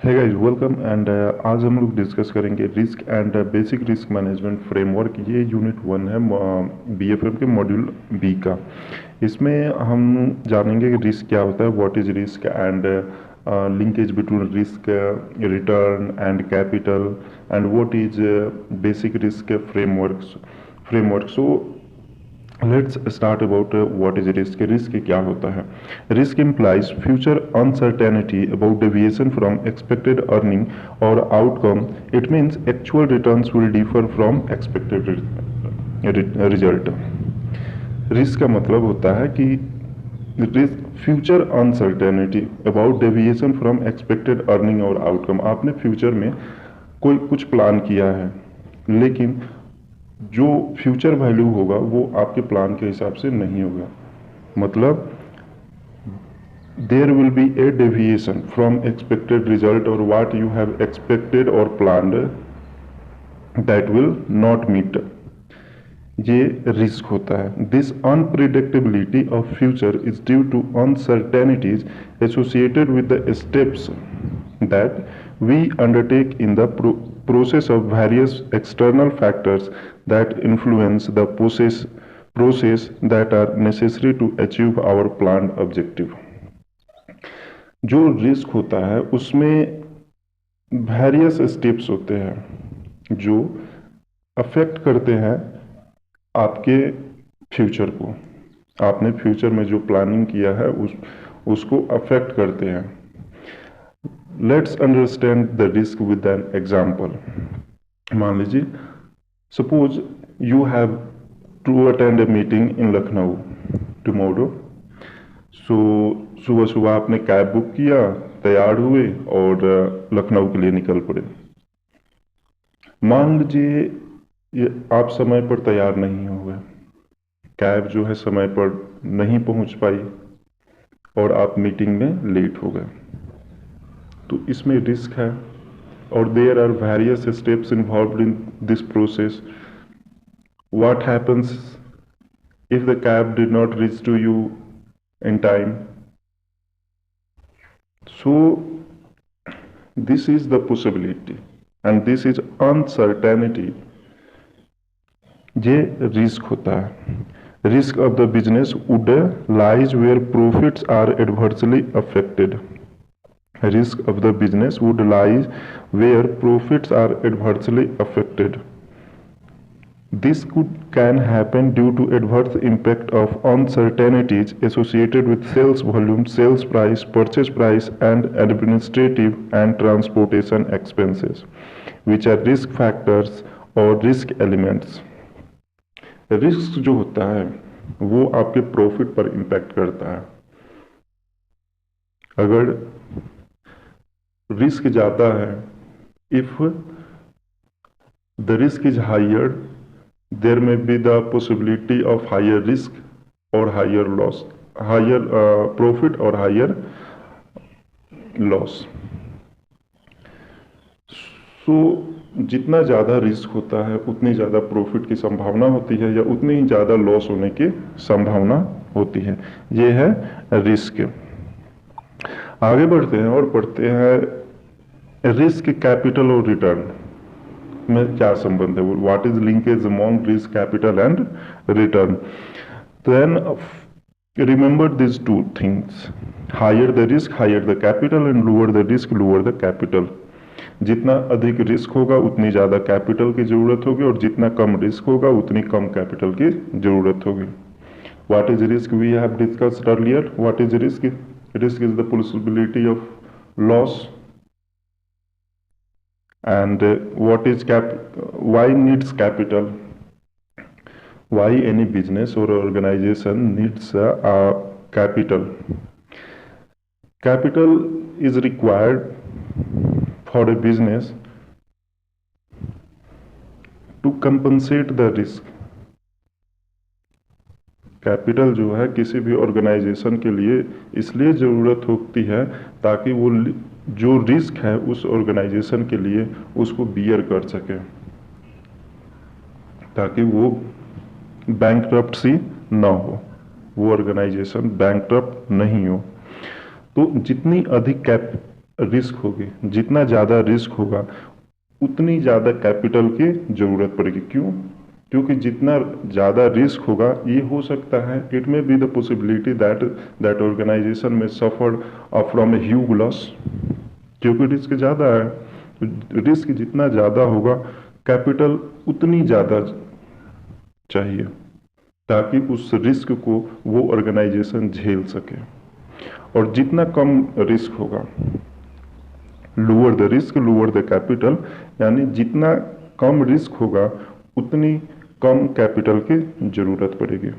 है guys welcome and आज हम लोग डिस्कस करेंगे risk and basic risk management framework. ये यूनिट 1 है बीएफएम के मॉड्यूल बी का। इसमें हम जानेंगे कि रिस्क क्या होता है, what is risk and linkage between risk return and capital and what is basic risk framework. So let's start about what is risk. Risk क्या होता है? Risk implies future uncertainty about deviation from expected earning or outcome. It means actual returns will differ from expected result. Risk का मतलब होता है कि future uncertainty about deviation from expected earning और outcome. आपने फ्यूचर में कोई कुछ प्लान किया है, लेकिन जो फ्यूचर वैल्यू होगा वो आपके प्लान के हिसाब से नहीं होगा। मतलब there will be a deviation from expected result or what you have expected or planned that will not meet. ये रिस्क होता है। This unpredictability of future is due to uncertainties associated with the steps that we undertake in the process of various external factors that influence the process that are necessary to achieve our planned objective. जो risk होता है उसमें various steps होते हैं जो affect करते हैं आपके फ्यूचर को। आपने फ्यूचर में जो प्लानिंग किया है उसको अफेक्ट करते हैं। Let's understand the risk with an example. मान लीजिए, suppose you have to attend a meeting in Lucknow tomorrow. So सुबह सुबह आपने कैब बुक किया, तैयार हुए और लखनऊ के लिए निकल पड़े। मान लीजिए ये आप समय पर तैयार नहीं हो गए, कैब जो है समय पर नहीं पहुंच पाई और आप मीटिंग में लेट हो गए। तो इसमें रिस्क है और there are various steps involved in this process. What happens if the cab did not reach to you in time? So this is the possibility and this is uncertainty. ये risk होता है। Risk of the business would lies where profits are adversely affected. Risk of the business would lies where profits are adversely affected. This can happen due to adverse impact of uncertainties associated with sales volume, sales price, purchase price, and administrative and transportation expenses, which are risk factors or risk elements. Risk जो होता है वो आपके profit पर impact करता है। अगर risk ज़्यादा है, if the risk is higher, there may be the possibility of higher risk or higher loss, higher profit or higher loss. So जितना ज़्यादा रिस्क होता है उतनी ज़्यादा प्रॉफिट की संभावना होती है या उतनी ही ज़्यादा लॉस होने की संभावना होती है। ये है रिस्क। आगे बढ़ते हैं और पढ़ते हैं रिस्क, कैपिटल और रिटर्न में क्या संबंध है। What is linkage among risk, capital and return? Then remember this two things, higher the risk higher the capital and lower the risk lower the capital. जितना अधिक रिस्क होगा उतनी ज़्यादा कैपिटल की ज़रूरत होगी और जितना कम रिस्क होगा उतनी कम कैपिटल की ज़रूरत होगी। What is risk? We have discussed earlier. What is risk? Risk is the possibility of loss. And what is why needs capital? Why any business or organization needs a capital? Capital is required for a business to compensate the risk. Capital जो है किसी भी organisation के लिए इसलिए ज़रूरत होती है ताकि वो जो रिस्क है उस ऑर्गेनाइजेशन के लिए उसको बियर कर सके, ताकि वो बैंकरप्सी ना हो, वो ऑर्गेनाइजेशन बैंकरप्ट नहीं हो। तो जितनी अधिक रिस्क होगी, जितना ज़्यादा रिस्क होगा उतनी ज़्यादा कैपिटल की ज़रूरत पड़ेगी। क्यों? क्योंकि जितना ज़्यादा रिस्क होगा, ये हो सकता है, it may be the possibility that organisation में suffer from a huge loss, क्योंकि रिस्क ज़्यादा है। तो रिस्क जितना ज़्यादा होगा, कैपिटल उतनी ज़्यादा चाहिए ताकि उस रिस्क को वो ऑर्गेनाइजेशन झेल सके। और जितना कम रिस्क होगा, lower the risk lower the capital, यानी जितना कम रिस्क होगा उतनी कम कैपिटल की जरूरत पड़ेगी।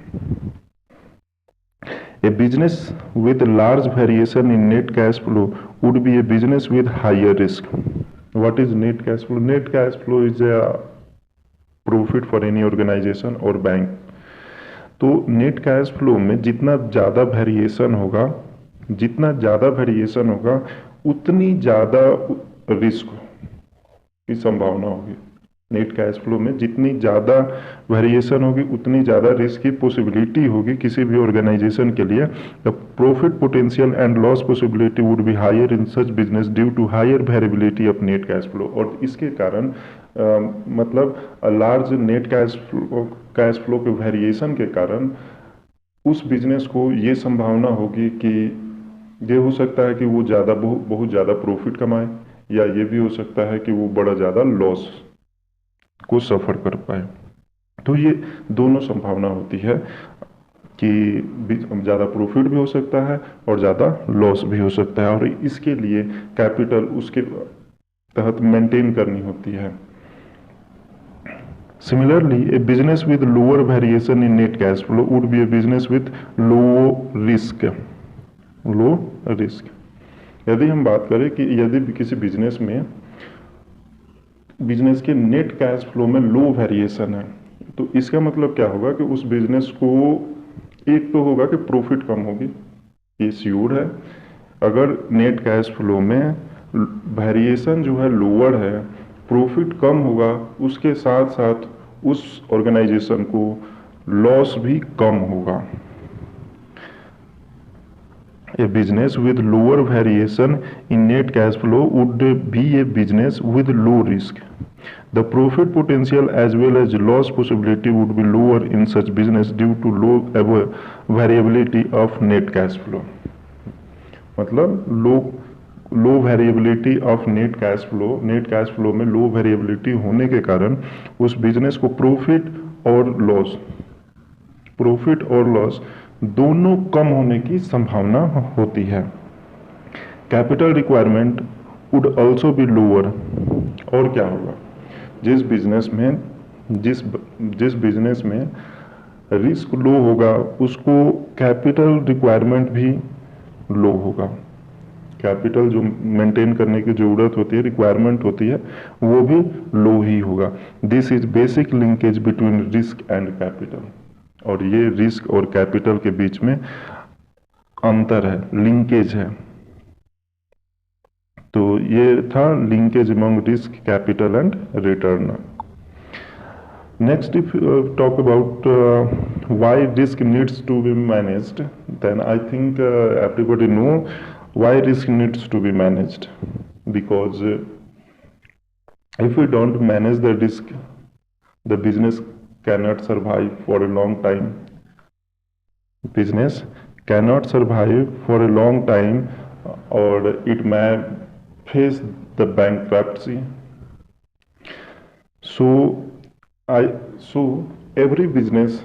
ए business with large variation in net cash flow would be a business with higher risk. What is net cash flow? Net cash flow is a profit for any organization or bank. तो net cash flow में जितना ज़्यादा variation होगा उतनी ज़्यादा risk की संभावना होगी। नेट कैश फ्लो में जितनी ज़्यादा वेरिएशन होगी उतनी ज़्यादा रिस्क की पॉसिबिलिटी होगी किसी भी ऑर्गेनाइजेशन के लिए। The profit potential and loss possibility would be higher in such business due to higher variability of net cash flow. और इसके कारण मतलब लार्ज नेट कैश फ्लो के वेरिएशन के कारण उस बिजनेस को ये संभावना होगी कि ये हो सकता है कि वो बहुत ज़्यादा प्रॉफिट कमाए, या ये भी हो सकता है कि वो बड़ा ज़्यादा लॉस को सफ़र कर पाए। तो ये दोनों संभावना होती है कि ज़्यादा प्रॉफिट भी हो सकता है और ज़्यादा लॉस भी हो सकता है, और इसके लिए कैपिटल उसके तहत मेंटेन करनी होती है। Similarly, a business with lower variation in net cash flow would be a business with low risk. यदि हम बात करें कि यदि किसी बिजनेस के नेट कैश फ्लो में लो वेरिएशन है, तो इसका मतलब क्या होगा कि उस बिजनेस को एक तो होगा कि प्रॉफिट कम होगी, ये श्योर है। अगर नेट कैश फ्लो में वेरिएशन जो है लोअर है, प्रॉफिट कम होगा, उसके साथ साथ उस ऑर्गेनाइजेशन को लॉस भी कम होगा। A business with lower variation in net cash flow would be a business with low risk. The profit potential as well as loss possibility would be lower in such business due to low variability of net cash flow. मतलब low variability of net cash flow में low variability होने के कारण उस business को profit और loss दोनों कम होने की संभावना होती है। Capital requirement would also be lower. और क्या होगा, जिस बिजनेस में रिस्क लो होगा उसको कैपिटल रिक्वायरमेंट भी लो होगा। कैपिटल जो मेंटेन करने की जरूरत होती है, रिक्वायरमेंट होती है, वो भी लो ही होगा। This is basic linkage between risk and capital. और ये रिस्क और कैपिटल के बीच में अंतर है, लिंकेज है। तो ये था linkage among risk, capital and return. Next, if you talk about why risk needs to be managed, then I think everybody know why risk needs to be managed. Because if we don't manage the risk, the business cannot survive for a long time. Business cannot survive for a long time, or it may face the bankruptcy. So every business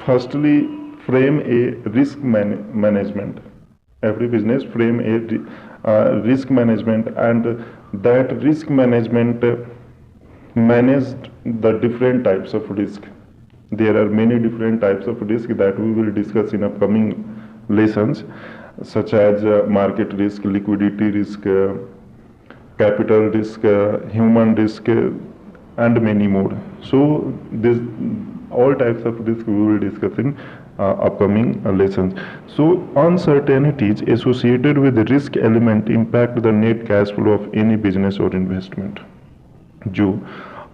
firstly frame a risk management. Every business frame a risk management, and that risk management managed the different types of risk. There are many different types of risk that we will discuss in upcoming lessons, such as market risk, liquidity risk, capital risk, human risk, and many more. So this all types of risk we will discuss in upcoming lessons. So uncertainties associated with the risk element impact the net cash flow of any business or investment. जो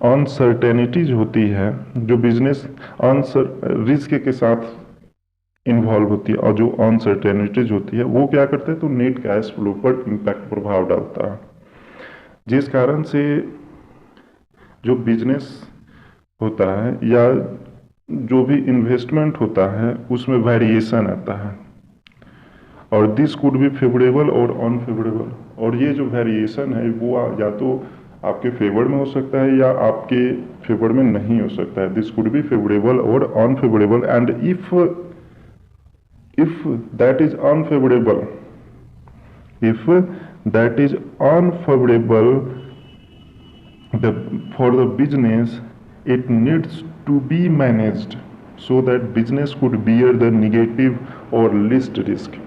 uncertainties होती है, जो business risk के साथ involve होती है और जो अनसर्टेनिटीज होती है वो क्या करते हैं, तो नेट कैश फ्लो पर इम्पैक्ट प्रभाव डालता है, जिस कारण से जो बिजनेस होता है या जो भी इन्वेस्टमेंट होता है उसमें वेरिएशन आता है, और दिस कुड बी फेवरेबल और अनफेवरेबल। और ये जो वेरिएशन है वो या तो आपके फेवर में हो सकता है या आपके फेवर में नहीं हो सकता है। दिस कुड बी फेवरेबल और unfavourable, and if that is unfavorable, if that is unfavorable for the business, it needs to be managed so that business could bear the negative or least risk।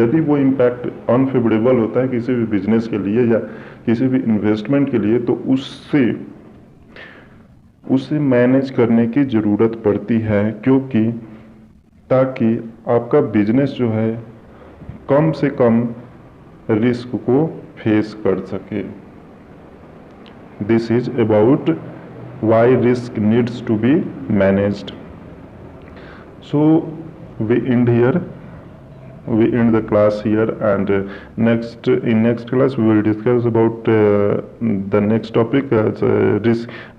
यदि वो impact unfavourable होता है किसी भी business के लिए या किसी भी इन्वेस्टमेंट के लिए, तो उसे मैनेज करने की ज़रूरत पड़ती है, क्योंकि ताकि आपका बिजनेस जो है कम से कम रिस्क को फेस कर सके। This is about why risk needs to be managed. So we end the class here, and in next class we will discuss about the next topic,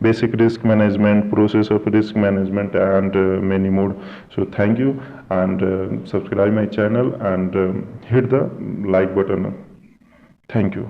basic risk management, process of risk management, and many more. So thank you, and subscribe my channel and hit the like button. Thank you.